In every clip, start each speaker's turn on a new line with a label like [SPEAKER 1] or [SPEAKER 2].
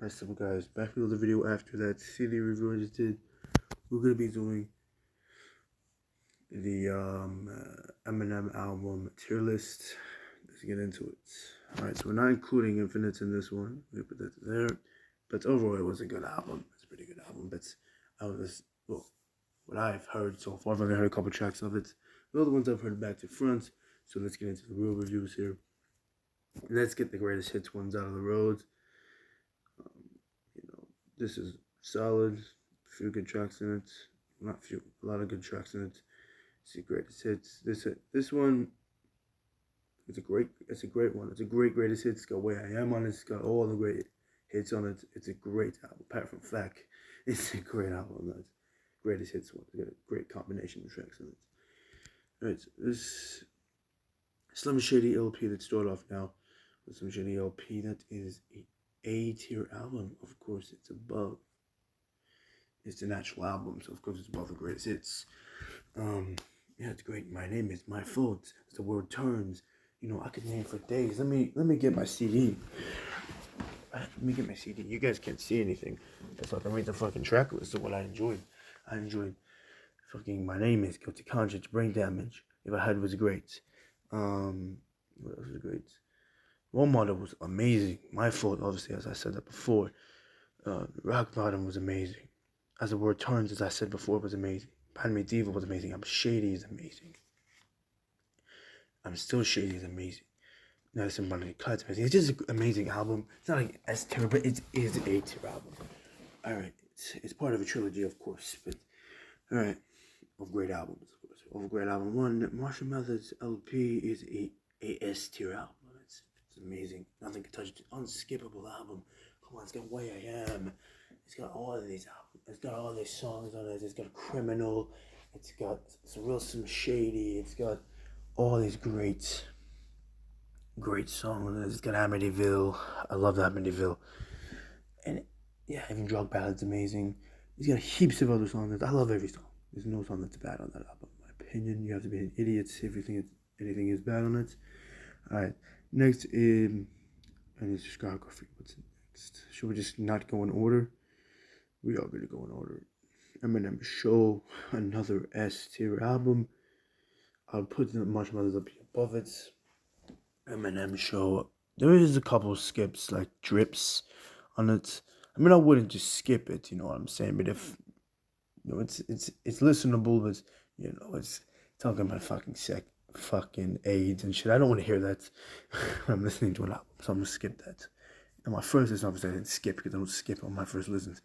[SPEAKER 1] Alright, so guys, back with the video after that CD review I just did. We're gonna be doing the Eminem album tier list. Let's get into it. Alright, so we're not including Infinites in this one. We put that there. But overall, it was a good album. It's a pretty good album. But what I've heard so far, I've only heard a couple tracks of it. The other ones I've heard back to front. So let's get into the real reviews here. Let's get the greatest hits ones out of the road. This is solid. A few good tracks in it. Not few, a lot of good tracks in it. It's the greatest hits. This one. It's a great one. It's a greatest hits. It's got Where I Am on it. It's got all the great hits on it. It's a great album. Apart from Flack, it's a great album. That's greatest hits one. It's got a great combination of tracks in it. Alright, so this Slim Shady LP. Let's start off now with Slim Shady LP. That is a tier album. Of course, it's above. It's an actual album, so of course it's above the greatest hits. Yeah, it's great. My Name Is My Fault. As the World Turns. You know, I could name for days. Let me get my CD. Let me get my CD. You guys can't see anything. So I can read the fucking track list of what I enjoyed. I enjoyed fucking My Name Is, Guilty Conscience, Brain Damage. If I Had Was great. What else was great? Role Model was amazing. My Fault, obviously, as I said that before. Rock Bottom was amazing. As the World Turns, as I said before, was amazing. Pan Medieval was amazing. I'm Shady is amazing. I'm Still Shady is amazing. Nelson Money Cut's amazing. It's just an amazing album. It's not like S tier, but it is a tier album. Alright, it's part of a trilogy, of course, but alright, of great albums, of course. Of great album one, Marshall Mathers LP is a S tier album. It's amazing. Nothing can touch it. Unskippable album. Come on, it's got Where I Am. It's got all of these albums. It's got all these songs on it. It's got Criminal. It's got some Shady. It's got all these great songs. It's got Amityville. I love Amityville. And yeah, even Drug Ballad's amazing. It's got heaps of other songs. I love every song. There's no song that's bad on that album. In my opinion, you have to be an idiot to see anything is bad on it. Alright, next and it's discography. What's next? Should we just not go in order? We are going to go in order. Eminem Show, another S tier album. I'll put the Marshall Mathers up above it. Eminem Show. There is a couple skips, like drips on it. I mean, I wouldn't just skip it, you know what I'm saying? But if, you know, it's listenable, but, you know, it's talking about fucking AIDS and shit. I don't want to hear that when I'm listening to an album, so I'm going to skip that. And my first listen, obviously, I didn't skip because I don't skip on my first listens.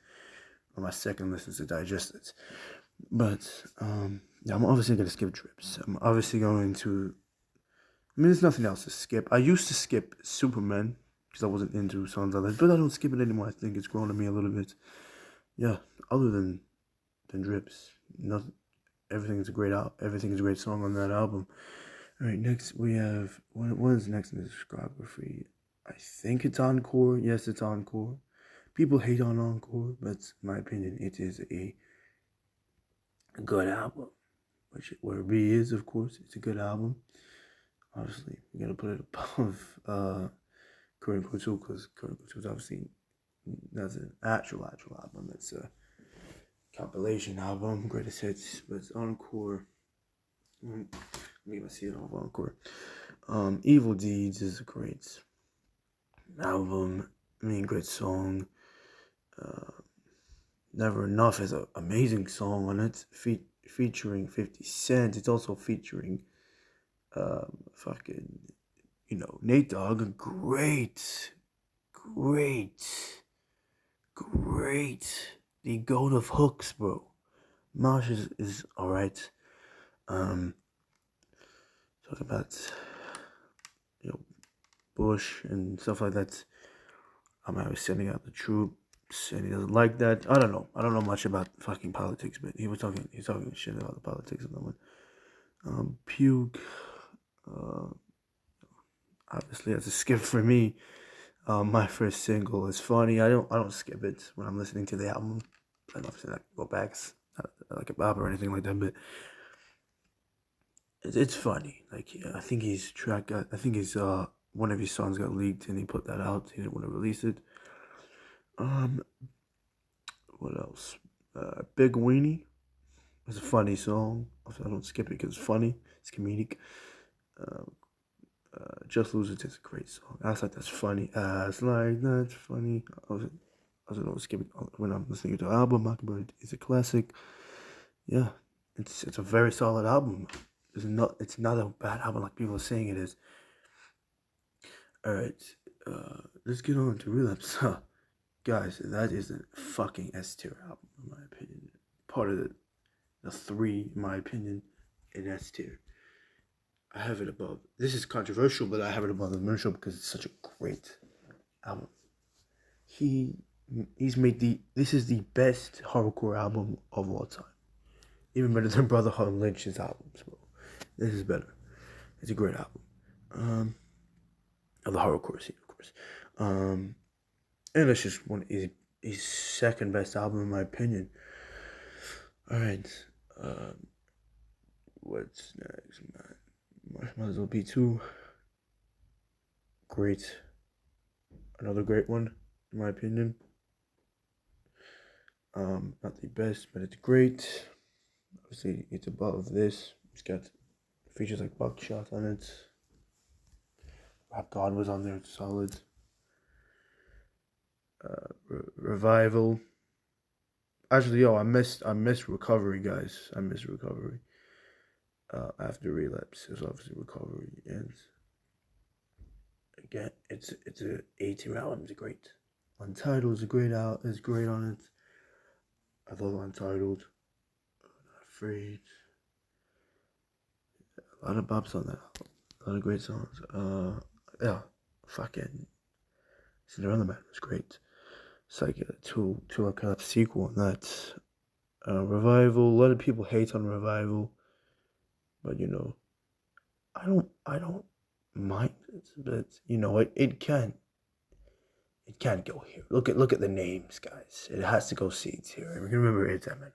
[SPEAKER 1] Or my second listen to digest it. But, yeah, I'm obviously going to skip drips. I'm obviously going to... I mean, there's nothing else to skip. I used to skip Superman because I wasn't into songs like that. But I don't skip it anymore. I think it's grown on me a little bit. Yeah, other than drips. Nothing. Everything is a great song on that album. Alright, next we have... What is next in the discography? I think it's Encore. Yes, it's Encore. People hate on Encore, but in my opinion, it is a good album. Where B is, of course, it's a good album. Obviously, we gotta put it above Current Crew 2, because Current Crew 2 is obviously, that's an actual album. It's a compilation album, greatest hits, but it's Encore. Let me see it off Encore. Evil Deeds is a great album. I mean, great song. Never Enough is an amazing song on it, featuring 50 Cent. It's also featuring fucking, you know, Nate Dogg. Great. The goat of hooks, bro. Marsh is alright. Talk about, you know, Bush and stuff like that. I was sending out the troops, and he doesn't like that. I don't know much about fucking politics, but he's talking shit about the politics of that one. Puke, obviously that's a skip for me. My first single is funny. I don't skip it when I'm listening to the album. I don't obviously go back. It's not like a bop or anything like that, but it's funny. Like, yeah, I think one of his songs got leaked and he put that out. He didn't want to release it. Um, what else? Big Weenie. It's a funny song. I don't skip it because it's funny. It's comedic. Uh, Just Lose It is a great song. I was like, that's funny. It's like, that's funny. I don't skip it when I'm listening to the album. Mockingbird is a classic. Yeah, it's a very solid album. It's not a bad album like people are saying it is. All right, let's get on to Relapse. Guys, that is a fucking S tier album in my opinion. Part of the three, in my opinion, in S tier. I have it above. This is controversial, but I have it above the Moonshot because it's such a great album. He's made this is the best horrorcore album of all time. Even better than Brotherhood Lynch's albums, bro. This is better. It's a great album. Of the horrorcore scene, of course. And it's just his second best album in my opinion. Alright. What's next, man? Marshmallows LP2. Great. Another great one, in my opinion. Not the best, but it's great. Obviously, it's above this. It's got features like Buckshot on it. Rap God was on there. It's solid. Revival. Actually, I missed Recovery, guys. I missed Recovery. After Relapse, is obviously Recovery, and again, it's a A-tier album. It's great. Untitled is great on it. I love Untitled. Not Afraid. A lot of bops on that album. A lot of great songs. Yeah, fucking Cinderella Man was great. It's like a two kind of sequel on that. Revival. A lot of people hate on Revival, but I don't mind it, but it can go here. Look at the names, guys. It has to go C tier. And we can remember it's Eminem.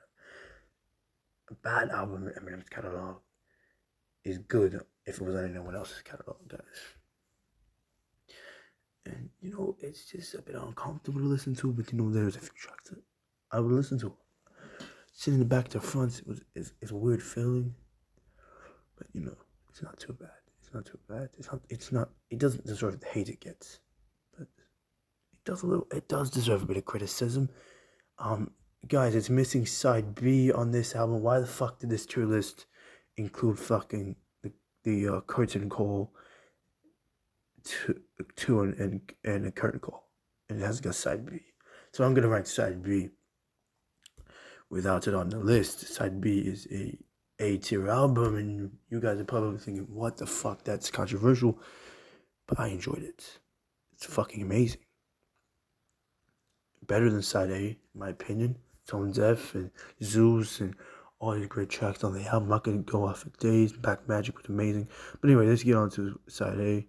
[SPEAKER 1] A bad album in Eminem's catalog is good if it was on anyone else's catalog, guys. And it's just a bit uncomfortable to listen to, but there's a few tracks that I would listen to. Sitting in the back to front, it's a weird feeling, but it's not too bad. It's not too bad. It doesn't deserve the hate it gets, but it does deserve a bit of criticism. Guys, it's missing side B on this album. Why the fuck did this tier list include fucking the curtain call to and a curtain call, and it hasn't got side B? So I'm gonna rank side B without it on the list. Side B is a tier album, and you guys are probably thinking, what the fuck, that's controversial, but I enjoyed it. It's fucking amazing. Better than side A, in my opinion. Tone Deaf and Zeus and all these great tracks on the album. I'm not gonna go off for days. Back Magic was amazing. But anyway, let's get on to side A.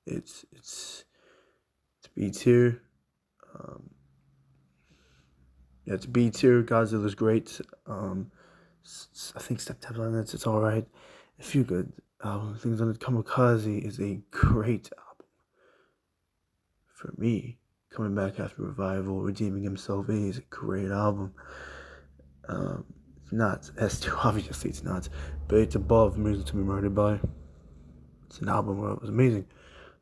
[SPEAKER 1] It's B tier. Yeah, it's B tier. Godzilla's great. I think September on it's alright. A few good things on it. Kamikaze is a great album. For me, coming back after Revival, redeeming himself is a great album. It's not S2, obviously it's not, but it's above Music to Be Murdered By. It's an album where it was amazing.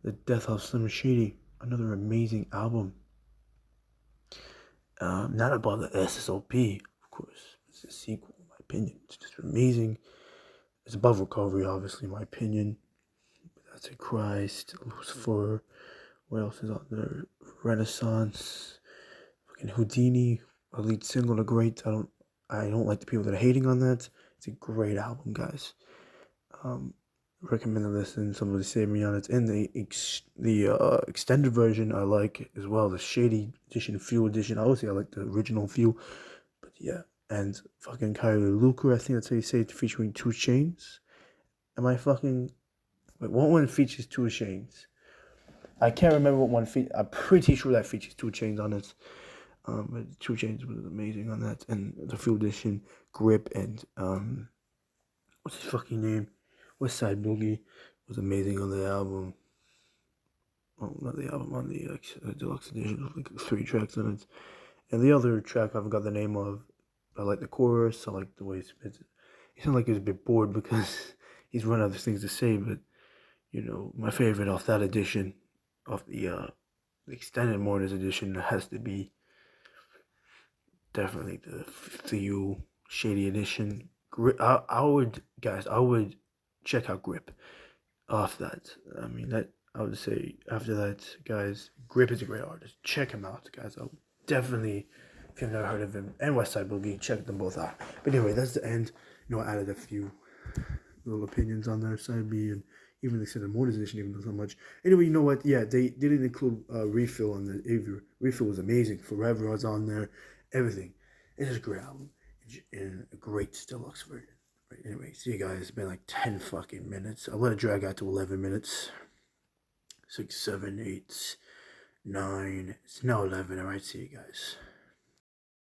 [SPEAKER 1] The Death of Slim Shady, another amazing album. Not above the SSOP, of course. It's a sequel, in my opinion. It's just amazing. It's above Recovery, obviously, in my opinion. That's a Christ, Lucifer. What else is on there? Renaissance, fucking Houdini, a lead single, the great. I don't like the people that are hating on that. It's a great album, guys. Recommend to listen. Somebody saved me on it. And the extended version I like as well. The Shady Edition, Fuel Edition. Obviously, I like the original Fuel. But yeah. And fucking Kylie Luker, I think that's how you say it, featuring 2 Chainz. Am I fucking... Wait, what one features 2 Chainz? I can't remember what one features. I'm pretty sure that features 2 Chainz on it. But 2 Chainz was amazing on that. And the Fuel Edition, Grip, and what's his fucking name? West Side Boogie was amazing on the album. not the album, on the deluxe edition, like 3 tracks on it. And the other track I forgot the name of. I like the chorus. I like the way he spits it. He sounds like he's a bit bored because he's run out of things to say. But my favorite off that edition, of the extended Mourners edition, has to be definitely the Theo Shady edition. I would, guys, check out Grip off that. I mean, that I would say after that, guys, Grip is a great artist. Check him out, guys. I'll definitely, if you've never heard of him, and Westside Boogie, check them both out. But anyway, that's the end. I added a few little opinions on their side B, and even they said the Mourners edition, even though so much. Anyway, you know what? Yeah, they didn't include Refill on the Avery. Refill was amazing. Forever was on there. Everything. It's just a great album. And a great deluxe version. Right, anyway, see you guys. It's been like 10 fucking minutes. I'll let it drag out to 11 minutes. 6, 7, 8, 9. It's now 11. Alright, see you guys.